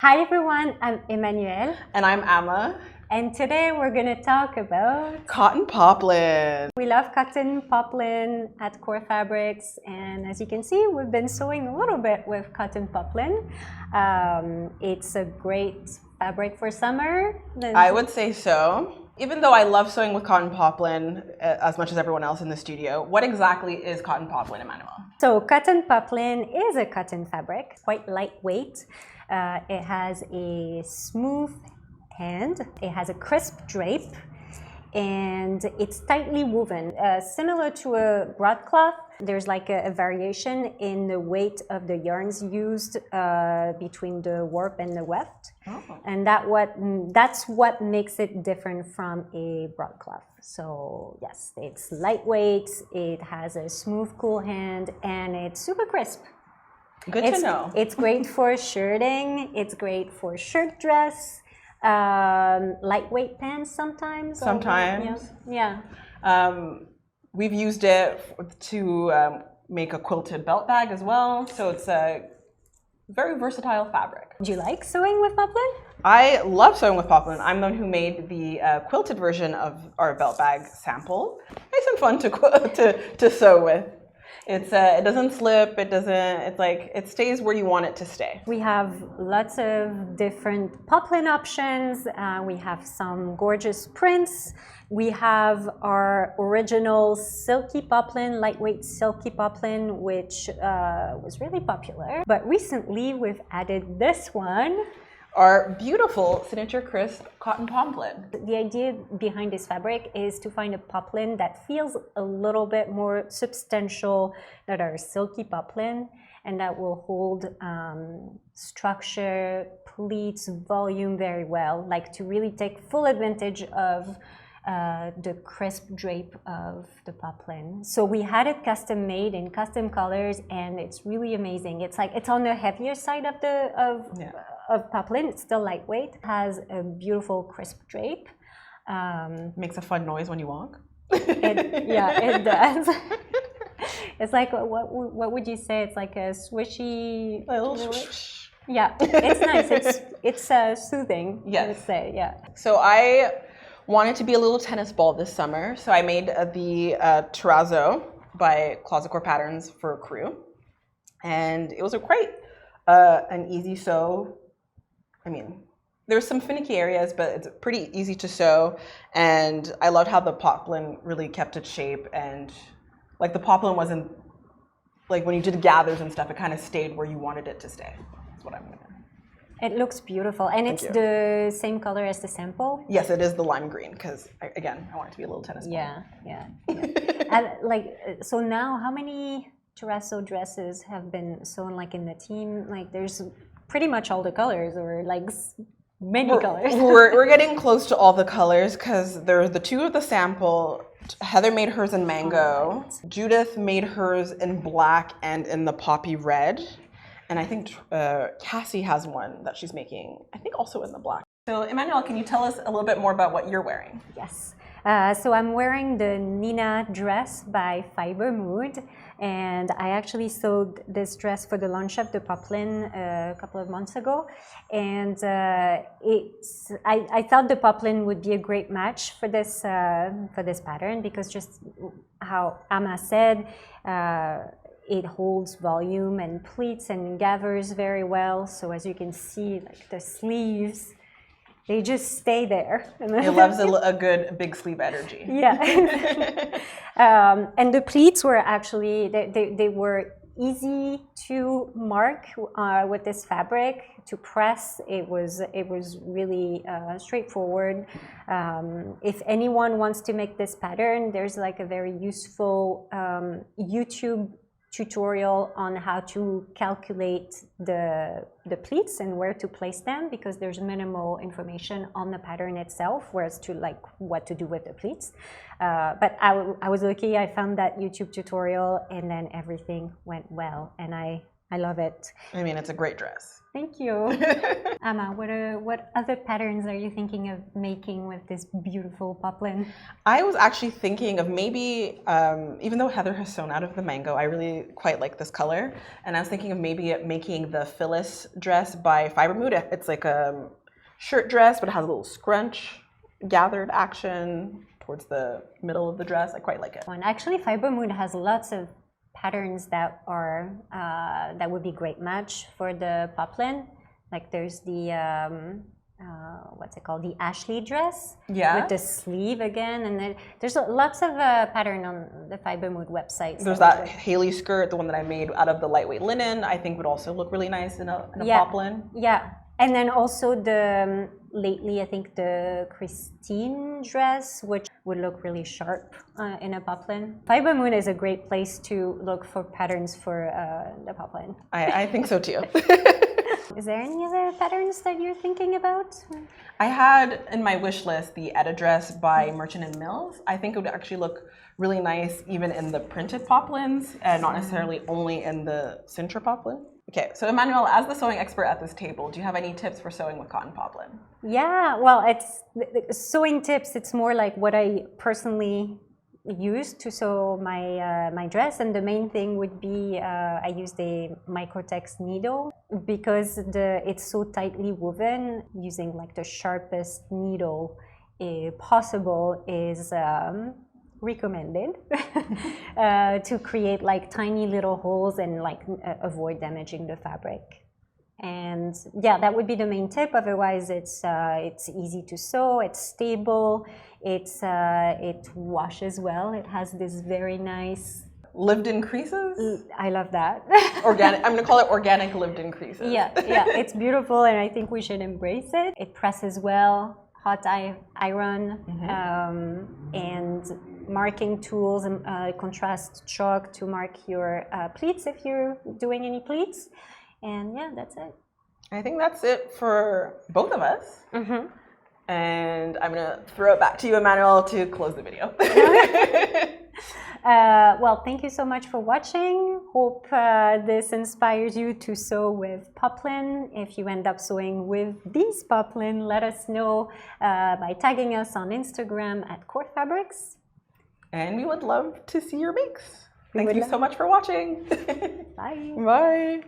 Hi everyone, I'm Emmanuelle. And I'm Ama. And today we're going to talk about cotton poplin. We love cotton poplin at Core Fabrics, and as you can see, we've been sewing a little bit with cotton poplin. It's a great fabric for summer. I would say so. Even though I love sewing with cotton poplin as much as everyone else in the studio, what exactly is cotton poplin, Emmanuelle? So cotton poplin is a cotton fabric, quite lightweight. It has a smooth hand, it has a crisp drape, and it's tightly woven. Similar to a broadcloth, there's like a variation in the weight of the yarns used between the warp and the weft. Oh. And that's what makes it different from a broadcloth. So yes, it's lightweight, it has a smooth, cool hand, and it's super crisp. Good to know. It's great for shirting, it's great for shirt dress, lightweight pants sometimes. Sometimes. Yeah. We've used it to make a quilted belt bag as well. So it's a very versatile fabric. Do you like sewing with poplin? I love sewing with poplin. I'm the one who made the quilted version of our belt bag sample. Nice and fun to sew with. It doesn't slip, it stays where you want it to stay. We have lots of different poplin options. We have some gorgeous prints. We have our original silky poplin, lightweight silky poplin, which was really popular. But recently we've added this one. Our beautiful signature crisp cotton poplin. The idea behind this fabric is to find a poplin that feels a little bit more substantial than our silky poplin, and that will hold structure, pleats, volume very well, like to really take full advantage of the crisp drape of the poplin. So we had it custom made in custom colors, and it's really amazing. It's on the heavier side of poplin. It's still lightweight. It has a beautiful crisp drape. Makes a fun noise when you walk. It does. It's like what would you say? It's like a swishy. Yeah, it's nice. It's soothing. Yes. I would say, yeah. So I wanted to be a little tennis ball this summer, so I made the terrazzo by Closet Core Patterns for crew, and it was quite an easy sew. I mean, there's some finicky areas, but it's pretty easy to sew, and I loved how the poplin really kept its shape, and like the poplin wasn't, like when you did gathers and stuff, it kind of stayed where you wanted it to stay. That's what I'm gonna. It looks beautiful, and it's the same color as the sample. Yes, it is the lime green, because again, I want it to be a little tennis ball. Yeah. And so now, how many terrazzo dresses have been sewn like in the team? Like there's pretty much all the colors, or like many colors. we're getting close to all the colors, because there's the two of the sample. Heather made hers in mango. Right. Judith made hers in black and in the poppy red. And I think Cassie has one that she's making, I think also in the black. So Emmanuelle, can you tell us a little bit more about what you're wearing? Yes. So I'm wearing the Nina dress by Fibre Mood, and I actually sewed this dress for the launch of the poplin a couple of months ago, and I thought the poplin would be a great match for this pattern, because just how Ama said, it holds volume and pleats and gathers very well. So as you can see, like the sleeves, they just stay there. It loves a good big sleeve energy. Yeah. And the pleats were actually, they were easy to mark with this fabric, to press. It was really straightforward. If anyone wants to make this pattern, there's like a very useful YouTube tutorial on how to calculate the pleats and where to place them, because there's minimal information on the pattern itself, whereas to like what to do with the pleats. But I was lucky, I found that YouTube tutorial, and then everything went well, and I I love it. I mean, it's a great dress. Thank you. Ama, what other patterns are you thinking of making with this beautiful poplin? I was actually thinking of maybe, even though Heather has sewn out of the mango, I really quite like this color. And I was thinking of maybe making the Phyllis dress by Fibre. It's like a shirt dress, but it has a little scrunch, gathered action towards the middle of the dress. I quite like it. And actually, Fibre has lots of patterns that are that would be great match for the poplin. Like there's the what's it called, the Ashley dress, with the sleeve again, and then there's lots of pattern on the Fibre website. There's that Hailey skirt, the one that I made out of the lightweight linen. I think would also look really nice in a poplin. Yeah, and then also the lately I think the Christine dress, which would look really sharp in a poplin. Fibre is a great place to look for patterns for the poplin. I think so too. Is there any other patterns that you're thinking about? I had in my wish list the Etta dress by Merchant & Mills. I think it would actually look really nice even in the printed poplins and not necessarily only in the cincher poplin. Okay, so Emmanuelle, as the sewing expert at this table, do you have any tips for sewing with cotton poplin? Yeah, well, it's sewing tips. It's more like what I personally use to sew my my dress, and the main thing would be I used a Microtex needle because it's so tightly woven. Using like the sharpest needle possible is recommended to create like tiny little holes and like avoid damaging the fabric. And yeah, that would be the main tip. Otherwise, it's easy to sew. It's stable. It washes well. It has this very nice lived-in creases. I love that. Organic. I'm gonna call it organic lived-in creases. Yeah, it's beautiful, and I think we should embrace it. It presses well. Hot iron, and marking tools, and contrast chalk to mark your pleats if you're doing any pleats. And yeah, that's it. I think that's it for both of us. And I'm gonna throw it back to you, Emmanuelle, to close the video. Well, thank you so much for watching. Hope this inspires you to sew with poplin. If you end up sewing with these poplin, let us know by tagging us on Instagram at Core Fabrics. And we would love to see your makes. Thank you so much for watching. Bye. Bye.